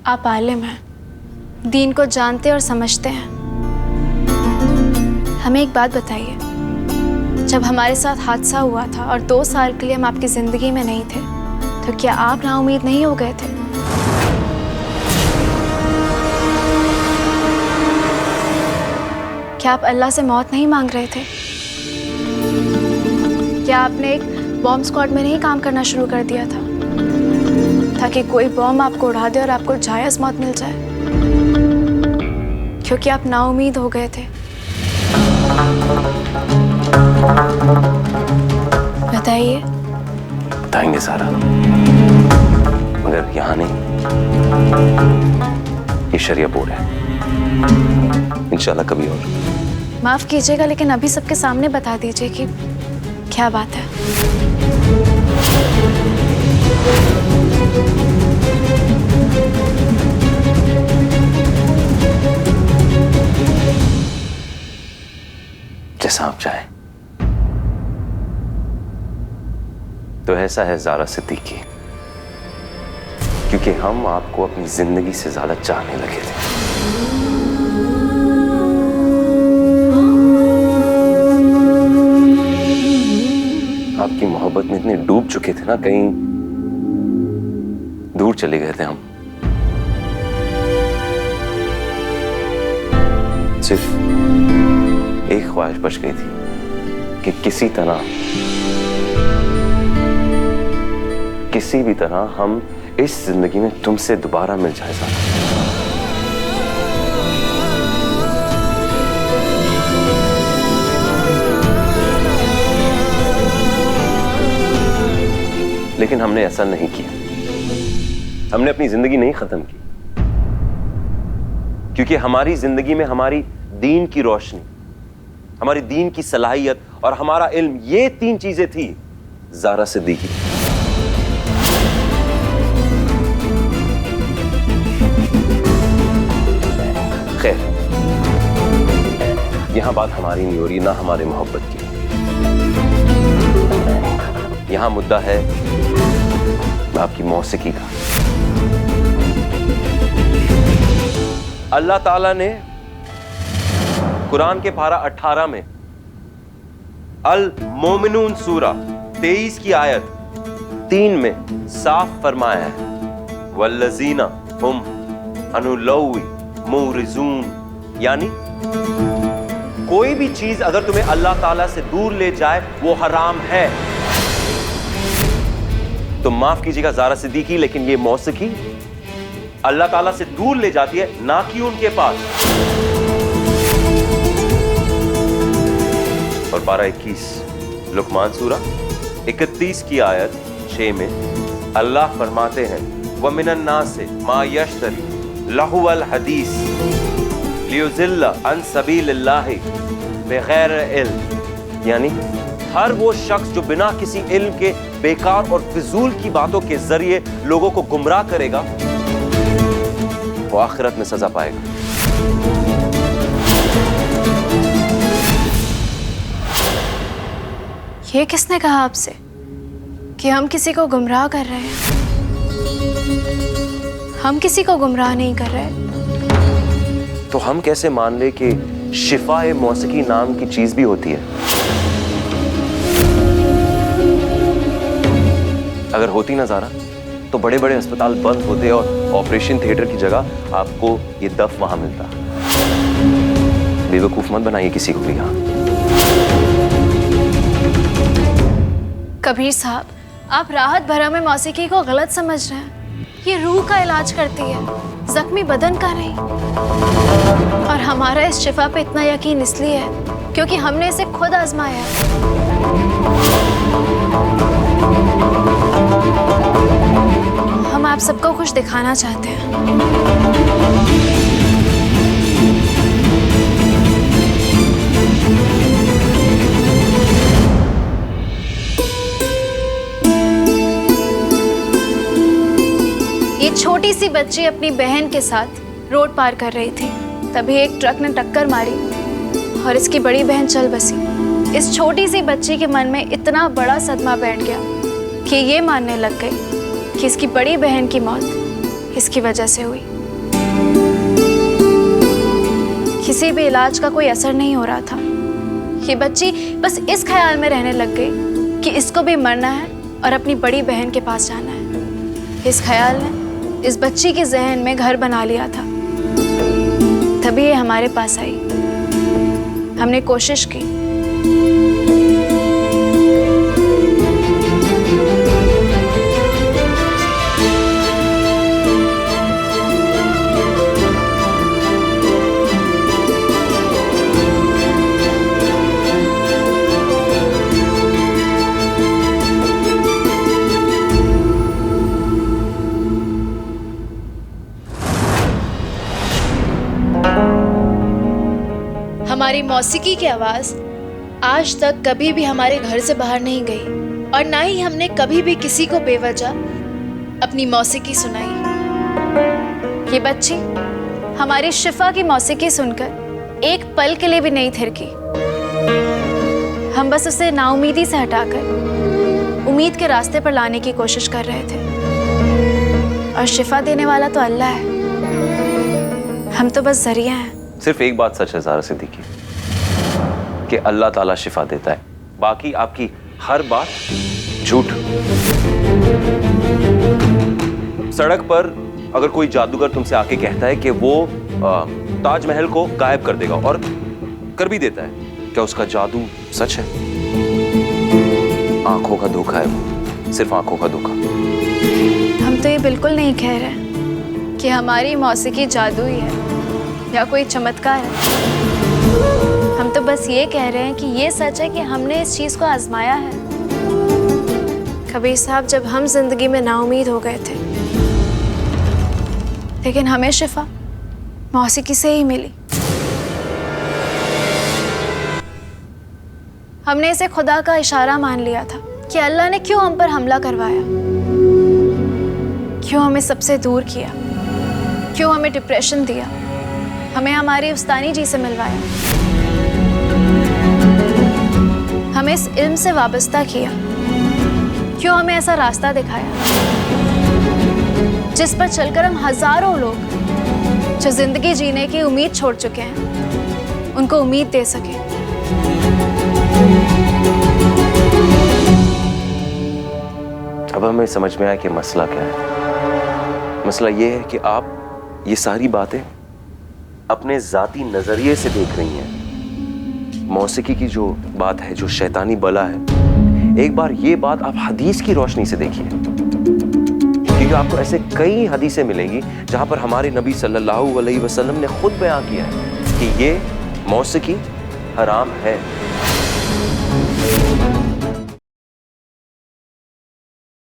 आप आलिम हैं, दीन को जानते और समझते हैं। हमें एक बात बताइए, जब हमारे साथ हादसा हुआ था और 2 साल के लिए हम आपकी ज़िंदगी में नहीं थे, तो क्या आप नाउम्मीद नहीं हो गए थे? क्या आप अल्लाह से मौत नहीं मांग रहे थे? क्या आपने एक बॉम्ब स्क्वाड में नहीं काम करना शुरू कर दिया था ताकि कोई बॉम्ब आपको उड़ा दे और आपको जायज़ मौत मिल जाए, क्योंकि आप नाउम्मीद हो गए थे? बताइए। बताएंगे सारा, मगर यहाँ नहीं, ये शरिया बोर्ड है। इंशाल्लाह कभी और। माफ कीजिएगा, लेकिन अभी सबके सामने बता दीजिए कि क्या बात है। जैसा आप चाहें। तो ऐसा है ज़ारा सिद्दीकी, क्योंकि हम आपको अपनी जिंदगी से ज्यादा चाहने लगे थे। आपकी मोहब्बत में इतने डूब चुके थे ना, कहीं दूर चले गए थे हम। सिर्फ एक ख्वाहिश बच गई थी कि किसी भी तरह हम इस जिंदगी में तुमसे दोबारा मिल जाए सारा। लेकिन हमने ऐसा नहीं किया। हमने अपनी जिंदगी नहीं खत्म की, क्योंकि हमारी जिंदगी में हमारी दीन की रोशनी, हमारी दीन की सलाहियत और हमारा इल्म, ये 3 चीजें थी ज़ारा सिद्दीकी। खैर, यहां बात हमारी नहीं हो रही, ना हमारे मोहब्बत की। यहां मुद्दा है आपकी मौसीकी का। अल्लाह ताला ने कुरान के पारा 18 में अल मोमिनून सूरा 23 की आयत 3 में साफ फरमाया है, वल्लज़ीना हुम अनुलौवी मुरिज़ून, यानी कोई भी चीज अगर तुम्हें अल्लाह ताला से दूर ले जाए वो हराम है। तो माफ कीजिएगा ज़ारा सिद्दीकी, लेकिन ये मौसीकी अल्लाह ताला से दूर ले जाती है, ना कि उनके पास। और पारा 21 लुकमान सूरा 31 की आयत 6 में अल्लाह फरमाते हैं, वमिनन नासे मा यश्तरी लहुवल हदीस लियुज़िल्ला अन सबीलिल्लाहि बगैर इल्म, यानी हर वो शख्स जो बिना किसी इल्म के बेकार और फिजूल की बातों के जरिए लोगों को गुमराह करेगा, वो आखिरत में सजा पाएगा। ये किसने कहा आपसे कि हम किसी को गुमराह कर रहे हैं? हम किसी को गुमराह नहीं कर रहे। तो हम कैसे मान ले कि शिफाए मौसीकी नाम की चीज भी होती है? अगर होती ना ज़ारा, तो बड़े बड़े अस्पताल बंद होते और ऑपरेशन थिएटर की जगह आपको ये दफ वहां मिलता। बेवकूफ मत बनाइए किसी को भी। यहाँ कबीर साहब, आप राहत भरम मौसीकी को गलत समझ रहे हैं। ये रूह का इलाज करती है, जख्मी बदन का नहीं। और हमारा इस शिफा पे इतना यकीन इसलिए है क्योंकि हमने इसे खुद आजमाया है। हम आप सबको कुछ दिखाना चाहते हैं। ये छोटी सी बच्ची अपनी बहन के साथ रोड पार कर रही थी, तभी एक ट्रक ने टक्कर मारी और इसकी बड़ी बहन चल बसी। इस छोटी सी बच्ची के मन में इतना बड़ा सदमा बैठ गया कि ये मानने लग गई कि इसकी बड़ी बहन की मौत इसकी वजह से हुई। किसी भी इलाज का कोई असर नहीं हो रहा था। ये बच्ची बस इस ख्याल में रहने लग गई कि इसको भी मरना है और अपनी बड़ी बहन के पास जाना है। इस ख्याल ने इस बच्ची के जहन में घर बना लिया था। तभी ये हमारे पास आई। हमने कोशिश की। हमारी मौसीकी की आवाज आज तक कभी भी हमारे घर से बाहर नहीं गई और ना ही हमने कभी भी किसी को बेवजह अपनी मौसीकी सुनाई। ये बच्ची हमारी शिफा की मौसीकी सुनकर एक पल के लिए भी नहीं थिरकी। हम बस उसे नाउमीदी से हटाकर उम्मीद के रास्ते पर लाने की कोशिश कर रहे थे। और शिफा देने वाला तो अल्लाह है, हम तो बस जरिया हैं। सिर्फ एक बात सच है ज़ारा सिद्दीकी कि अल्लाह ताला शिफा देता है, बाकी आपकी हर बात झूठ। सड़क पर अगर कोई जादूगर तुमसे आके कहता है कि वो ताजमहल को गायब कर देगा और कर भी देता है, क्या उसका जादू सच है? आंखों का धोखा है वो, सिर्फ आंखों का धोखा। हम तो ये बिल्कुल नहीं कह रहे कि हमारी मौसीकी जादुई है या कोई चमत्कार है। हम तो बस ये कह रहे हैं कि ये सच है कि हमने इस चीज को आजमाया है। कबीर साहब, जब हम जिंदगी में नाउमीद हो गए थे, लेकिन हमें शिफा मौसीकी से ही मिली। हमने इसे खुदा का इशारा मान लिया था कि अल्लाह ने क्यों हम पर हमला करवाया, क्यों हमें सबसे दूर किया, क्यों हमें डिप्रेशन दिया, हमें हमारी उस्तानी जी से मिलवाया, हमें इस इल्म से वाबस्ता किया, क्यों हमें ऐसा रास्ता दिखाया जिस पर चलकर हम हजारों लोग जो जिंदगी जीने की उम्मीद छोड़ चुके हैं उनको उम्मीद दे सके। अब हमें समझ में आया कि मसला क्या है। मसला ये है कि आप ये सारी बातें अपने जाती नजरिए से देख रही हैं। मौसीकी की जो बात है, जो शैतानी बला है, एक बार ये बात आप हदीस की रोशनी से देखिए, क्योंकि आपको ऐसे कई हदीसें मिलेंगी जहां पर हमारे नबी सल्लल्लाहु अलैहि वसल्लम ने खुद बयान किया है कि ये मौसीकी हराम है।